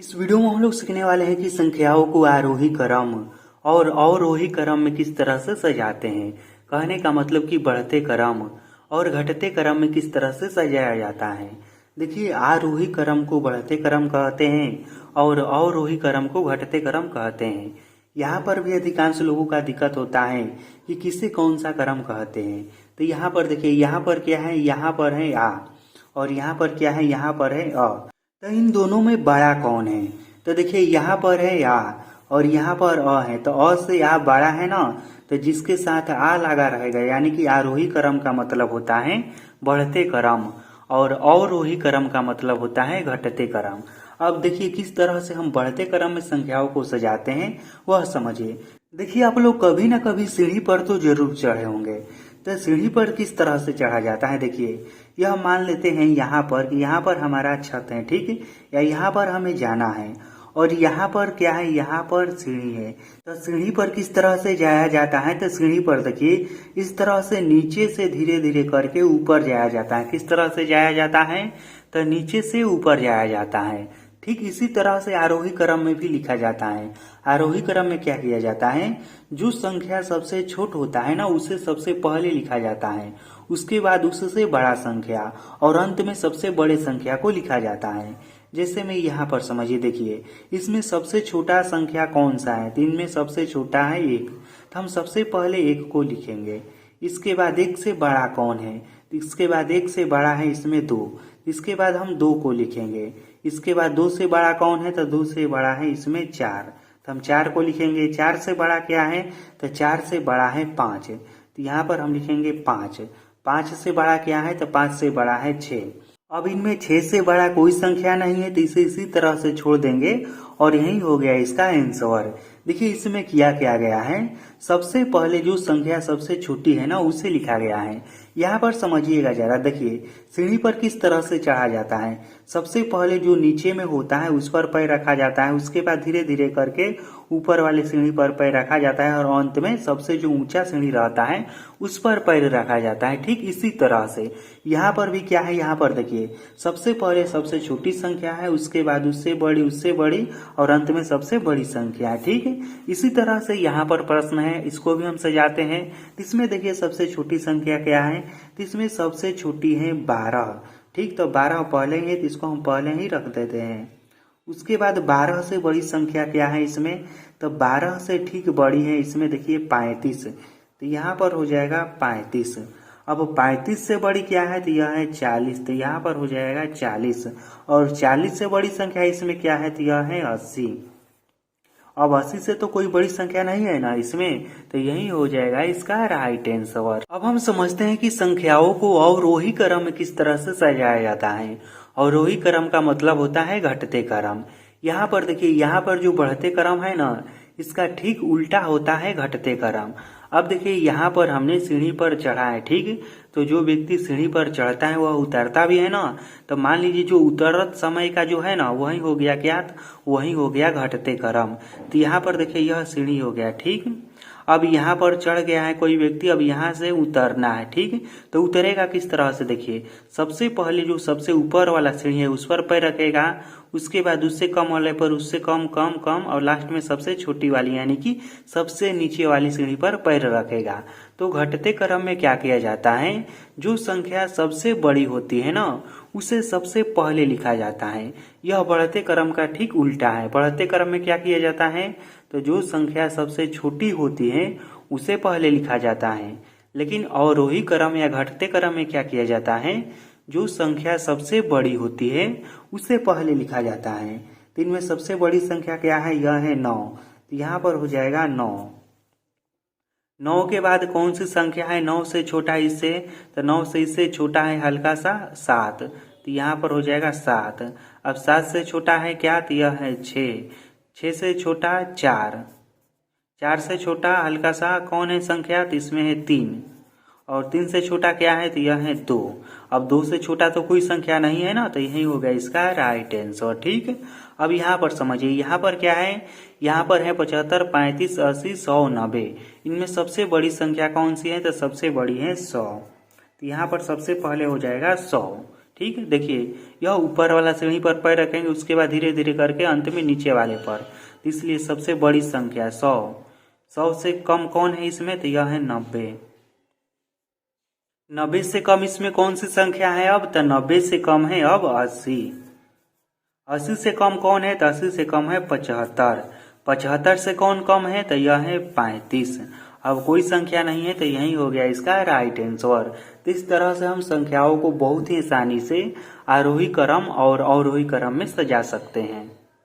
इस वीडियो में हम लोग सीखने वाले हैं कि संख्याओं को आरोही क्रम और अवरोही क्रम में किस तरह से सजाते हैं। कहने का मतलब कि बढ़ते क्रम और घटते क्रम में किस तरह से सजाया जाता है। देखिए, आरोही क्रम को बढ़ते क्रम कहते हैं और अवरोही क्रम को घटते क्रम कहते हैं। यहाँ पर भी अधिकांश लोगों का दिक्कत होता है कि किसे कौन सा क्रम कहते हैं। तो यहाँ पर देखिए, यहाँ पर क्या है, यहाँ पर है आ और यहाँ पर क्या है, यहाँ पर है अ। तो इन दोनों में बड़ा कौन है? तो देखिए, यहाँ पर है आ और यहाँ पर अ है, तो अ से आ बड़ा है ना, तो जिसके साथ आ लगा रहेगा यानी कि आरोही क्रम का मतलब होता है बढ़ते क्रम और अवरोही क्रम का मतलब होता है घटते क्रम। अब देखिए किस तरह से हम बढ़ते क्रम में संख्याओं को सजाते हैं वह समझिए। देखिए, आप लोग कभी ना कभी सीढ़ी पर तो जरूर चढ़े होंगे। तो सीढ़ी पर किस तरह से चढ़ा जाता है, देखिए यह मान लेते हैं यहाँ पर कि यहाँ पर हमारा छत है, ठीक है, या यहाँ पर हमें जाना है और यहाँ पर क्या है, यहाँ पर सीढ़ी है। तो सीढ़ी पर किस तरह से जाया जाता है, तो सीढ़ी पर देखिए इस तरह से नीचे से धीरे धीरे करके ऊपर जाया जाता है। किस तरह से जाया जाता है, तो नीचे से ऊपर जाया जाता है। ठीक इसी तरह से आरोही क्रम में भी लिखा जाता है। आरोही क्रम में क्या किया जाता है, जो संख्या सबसे छोट होता है ना उसे सबसे पहले लिखा जाता है, उसके बाद उससे बड़ा संख्या और अंत में सबसे बड़े संख्या को लिखा जाता है। जैसे मैं यहाँ पर समझिए, देखिए इसमें सबसे छोटा संख्या कौन सा है, तो इनमें सबसे छोटा है एक, तो हम सबसे पहले एक को लिखेंगे। इसके बाद एक से बड़ा कौन है, तो इसके बाद एक से बड़ा है इसमें दो, इसके बाद हम दो को लिखेंगे। इसके बाद दो से बड़ा कौन है, तो दो से बड़ा है इसमें चार, तो हम चार को लिखेंगे। चार से बड़ा क्या है, तो चार से बड़ा है पाँच, तो यहाँ पर हम लिखेंगे पाँच। पाँच से बड़ा क्या है, तो पाँच से बड़ा है छः। अब इनमें छः से बड़ा कोई संख्या नहीं है, तो इसे इसी तरह से छोड़ देंगे और यही हो गया इसका आंसर। देखिए इसमें किया क्या गया है, सबसे पहले जो संख्या सबसे छोटी है ना उसे लिखा गया है। यहाँ पर समझिएगा जरा, देखिए सीढ़ी पर किस तरह से चढ़ा जाता है। सबसे पहले जो नीचे में होता है उस पर पैर रखा जाता है, उसके बाद धीरे धीरे करके ऊपर वाले सीढ़ी पर पैर रखा जाता है और अंत में सबसे जो ऊंचा सीढ़ी रहता है उस पर पैर रखा जाता है। ठीक इसी तरह से यहाँ पर भी क्या है, यहाँ पर देखिए सबसे पहले सबसे छोटी संख्या है, उसके बाद उससे बड़ी और अंत में सबसे बड़ी संख्या है। ठीक है, इसी तरह से यहाँ पर प्रश्न है, इसको भी हम सजाते हैं। इसमें देखिए सबसे छोटी संख्या क्या है, तो इसमें सबसे छोटी है 12। ठीक, तो 12 पहले है तो इसको हम पहले ही रख देते हैं। उसके बाद 12 से बड़ी संख्या क्या है इसमें, तो 12 से ठीक बड़ी है इसमें देखिए 35, तो यहाँ पर हो जाएगा 35। अब 35 से बड़ी क्या है, तो यह है 40, तो यहाँ पर हो जाएगा 40 और 40 से बड़ी संख्या इसमें क्या है, तो यह है 80। अब 80 से तो कोई बड़ी संख्या नहीं है ना इसमें, तो यही हो जाएगा इसका राइट आंसर। अब हम समझते हैं कि संख्याओं को अवरोही क्रम में किस तरह से सजाया जाता है। अवरोही क्रम का मतलब होता है घटते क्रम। यहाँ पर देखिए, यहाँ पर जो बढ़ते क्रम है ना इसका ठीक उल्टा होता है घटते क्रम। अब देखिए यहाँ पर हमने सीढ़ी पर चढ़ा है, ठीक, तो जो व्यक्ति सीढ़ी पर चढ़ता है वह उतरता भी है ना, तो मान लीजिए जो उतरत समय का जो है ना वही हो गया क्या, वही हो गया घटते क्रम। तो यहाँ पर देखिए यह सीढ़ी हो गया, ठीक। अब यहाँ पर चढ़ गया है कोई व्यक्ति, अब यहाँ से उतरना है, ठीक, तो उतरेगा किस तरह से, देखिए सबसे पहले जो सबसे ऊपर वाला सीढ़ी है उस पर पैर रखेगा, उसके बाद उससे कम वाले पर उससे कम कम कम और लास्ट में सबसे छोटी वाली यानी कि सबसे नीचे वाली सीढ़ी पर पैर रखेगा। तो घटते क्रम में क्या किया जाता है, जो संख्या सबसे बड़ी होती है ना उसे सबसे पहले लिखा जाता है। यह बढ़ते क्रम का ठीक उल्टा है। बढ़ते क्रम में क्या किया जाता है, तो जो संख्या सबसे छोटी होती है उसे पहले लिखा जाता है। लेकिन अवरोही क्रम या घटते क्रम में क्या किया जाता है, जो संख्या सबसे बड़ी होती है उसे पहले लिखा जाता है। तो इनमें सबसे बड़ी संख्या क्या है, यह है 9, तो यहाँ पर हो जाएगा 9। 9 के बाद कौन सी संख्या है 9 से छोटा इससे, तो 9 से इससे छोटा है हल्का सा 7, तो यहाँ पर हो जाएगा 7। अब 7 से छोटा है क्या, तो यह है 6। 6 से छोटा 4। 4 से छोटा हल्का सा कौन है संख्या, तो इसमें है 3 और 3 से छोटा क्या है, तो यह है 2। अब 2 से छोटा तो कोई संख्या नहीं है ना, तो यही हो गया इसका राइट आंसर। ठीक, अब यहाँ पर समझिए, यहाँ पर क्या है, यहाँ पर है 75, 35, 80, 100, 90। इनमें सबसे बड़ी संख्या कौन सी है, तो सबसे बड़ी है 100, तो यहाँ पर सबसे पहले हो जाएगा 100। ठीक है, देखिए यह ऊपर वाला सीढ़ी पर पैर रखेंगे, उसके बाद धीरे धीरे करके अंत में नीचे वाले पर। इसलिए सबसे बड़ी संख्या 100। 100 से कम कौन है इसमें? तो यह है 90। 90 से कम इसमें कौन सी संख्या है अब? तो 90 से कम है अब 80। 80 से कम कौन है? तो 80 से कम है 75। 75 से कौन कम है? तो यह है 35। अब कोई संख्या नहीं है, तो यही हो गया इसका राइट आंसर। तो इस तरह से हम संख्याओं को बहुत ही आसानी से आरोही क्रम और अवरोही क्रम में सजा सकते हैं।